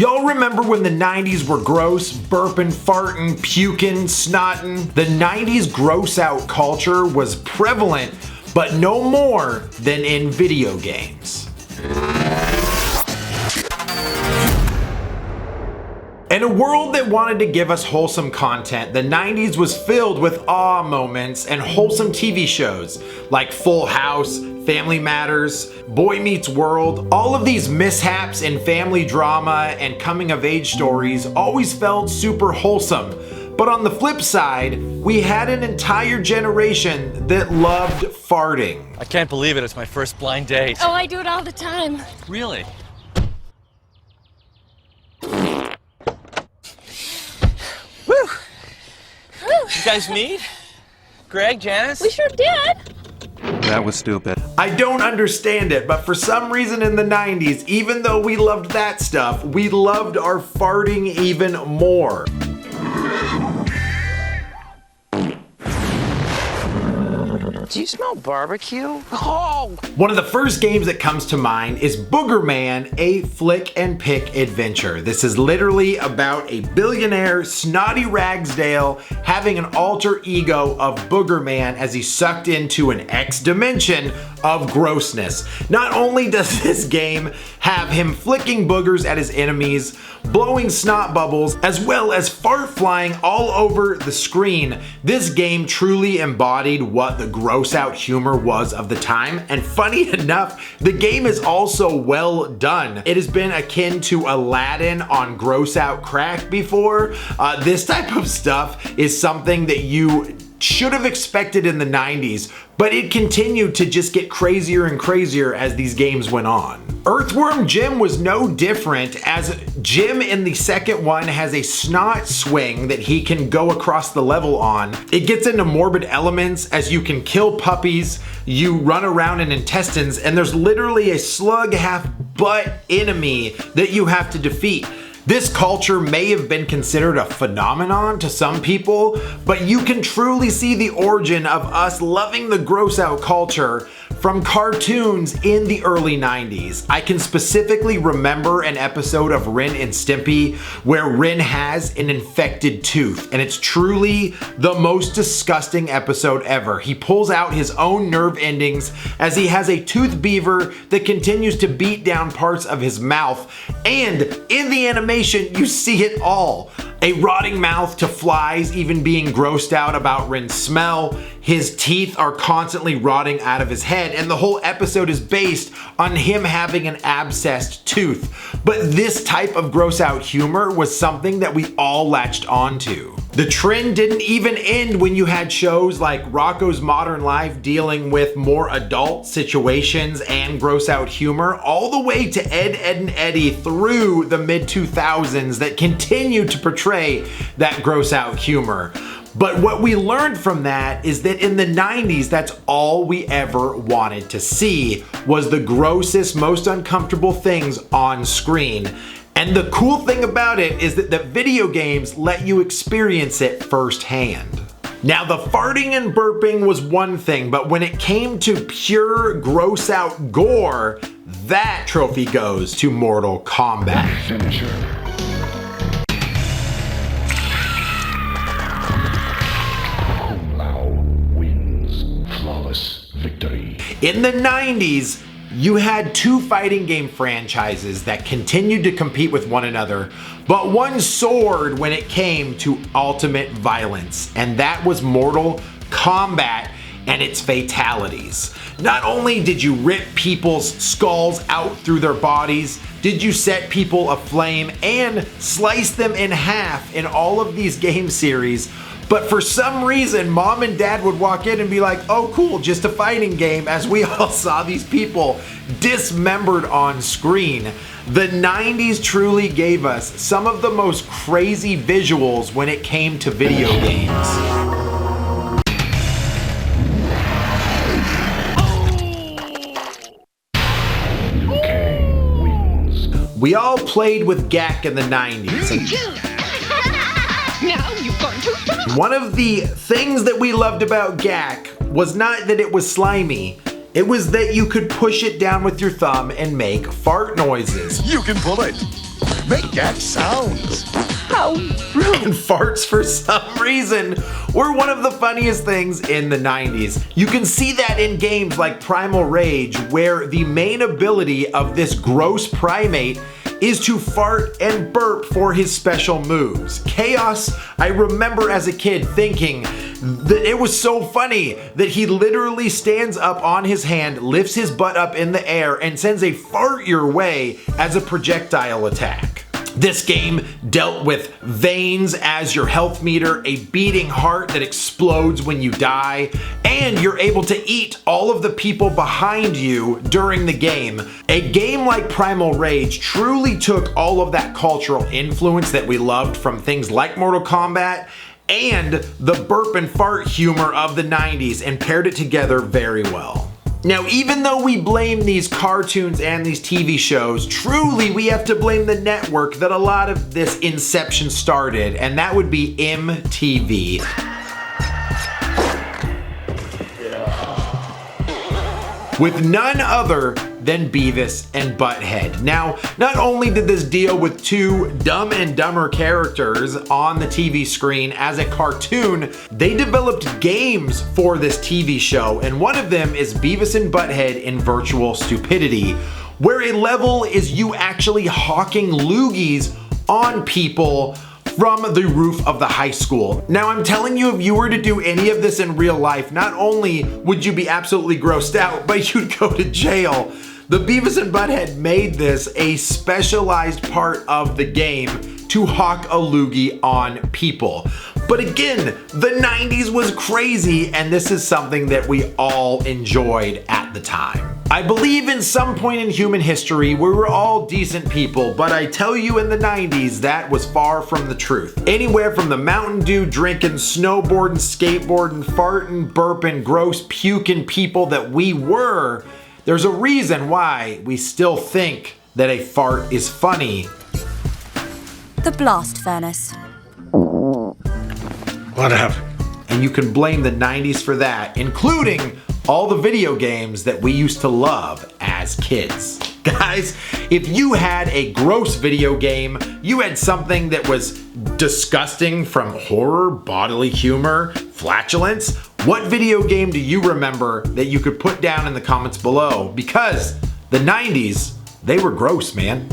Y'all remember when the 90s were gross, burping, farting, puking, snotting? The 90s gross out culture was prevalent, but no more than in video games. In a world that wanted to give us wholesome content, the 90s was filled with awe moments and wholesome TV shows like Full House, Family Matters, Boy Meets World. All of these mishaps in family drama and coming of age stories always felt super wholesome. But on the flip side, we had an entire generation that loved farting. I can't believe it, it's my first blind date. Oh, I do it all the time. Really? Woo! You guys meet? Greg, Janice? We sure did. That was stupid. I don't understand it, but for some reason in the 90s, even though we loved that stuff, we loved our farting even more. Do you smell barbecue? Oh! One of the first games that comes to mind is Booger Man, a flick and pick adventure. This is literally about a billionaire, Snotty Ragsdale, having an alter ego of Booger Man as he's sucked into an X dimension of grossness. Not only does this game have him flicking boogers at his enemies, blowing snot bubbles, as well as fart flying all over the screen, this game truly embodied what the gross out humor was of the time. And funny enough, the game is also well done. It has been akin to Aladdin on gross out crack before. This type of stuff is something that you should have expected in the 90s, but it continued to just get crazier and crazier as these games went on. Earthworm Jim was no different, as Jim in the second one has a snot swing that he can go across the level on. It gets into morbid elements as you can kill puppies, you run around in intestines, and there's literally a slug half butt enemy that you have to defeat. This culture may have been considered a phenomenon to some people, but you can truly see the origin of us loving the gross out culture from cartoons in the early 90s. I can specifically remember an episode of Ren and Stimpy where Ren has an infected tooth, and it's truly the most disgusting episode ever. He pulls out his own nerve endings as he has a tooth beaver that continues to beat down parts of his mouth, and in the animation you see it all. A rotting mouth to flies even being grossed out about Ren's smell. His teeth are constantly rotting out of his head, and the whole episode is based on him having an abscessed tooth. But this type of gross out humor was something that we all latched onto. The trend didn't even end when you had shows like Rocko's Modern Life dealing with more adult situations and gross out humor, all the way to Ed, Edd and Eddy through the mid-2000s that continued to portray that gross out humor. But what we learned from that is that in the 90s, that's all we ever wanted to see, was the grossest, most uncomfortable things on screen. And the cool thing about it is that the video games let you experience it firsthand. Now, the farting and burping was one thing, but when it came to pure gross out gore, that trophy goes to Mortal Kombat. Finisher. Victory. In the 90s, you had two fighting game franchises that continued to compete with one another, but one soared when it came to ultimate violence, and that was Mortal Kombat and its fatalities. Not only did you rip people's skulls out through their bodies, did you set people aflame and slice them in half in all of these game series, but for some reason, mom and dad would walk in and be like, oh cool, just a fighting game, as we all saw these people dismembered on screen. The 90s truly gave us some of the most crazy visuals when it came to video games. We all played with Gak in the 90s. Now you've gone too far. One of the things that we loved about Gak was not that it was slimy, it was that you could push it down with your thumb and make fart noises. You can pull it. make that sound. How rude. And farts, for some reason, were one of the funniest things in the 90s. You can see that in games like Primal Rage, where the main ability of this gross primate is to fart and burp for his special moves. Chaos, I remember as a kid thinking that it was so funny that he literally stands up on his hand, lifts his butt up in the air, and sends a fart your way as a projectile attack. This game dealt with veins as your health meter, a beating heart that explodes when you die, and you're able to eat all of the people behind you during the game. A game like Primal Rage truly took all of that cultural influence that we loved from things like Mortal Kombat and the burp and fart humor of the 90s and paired it together very well. Now, even though we blame these cartoons and these TV shows, truly we have to blame the network that a lot of this inception started, and that would be MTV. With none other than Beavis and Butthead. Now, not only did this deal with two Dumb and Dumber characters on the TV screen as a cartoon, they developed games for this TV show, and one of them is Beavis and Butthead in Virtual Stupidity, where a level is you actually hawking loogies on people from the roof of the high school. Now, I'm telling you, if you were to do any of this in real life, not only would you be absolutely grossed out, but you'd go to jail. The Beavis and Butthead made this a specialized part of the game to hawk a loogie on people. But again, the 90s was crazy, and this is something that we all enjoyed at the time. I believe in some point in human history we were all decent people, but I tell you, in the 90s that was far from the truth. Anywhere from the Mountain Dew drinking, snowboarding, skateboarding, farting, burping, gross puking people that we were, there's a reason why we still think that a fart is funny. The blast furnace. Whatever. And you can blame the 90s for that, including all the video games that we used to love as kids. Guys, if you had a gross video game, you had something that was disgusting from horror, bodily humor, flatulence, what video game do you remember that you could put down in the comments below? Because the 90s, they were gross, man.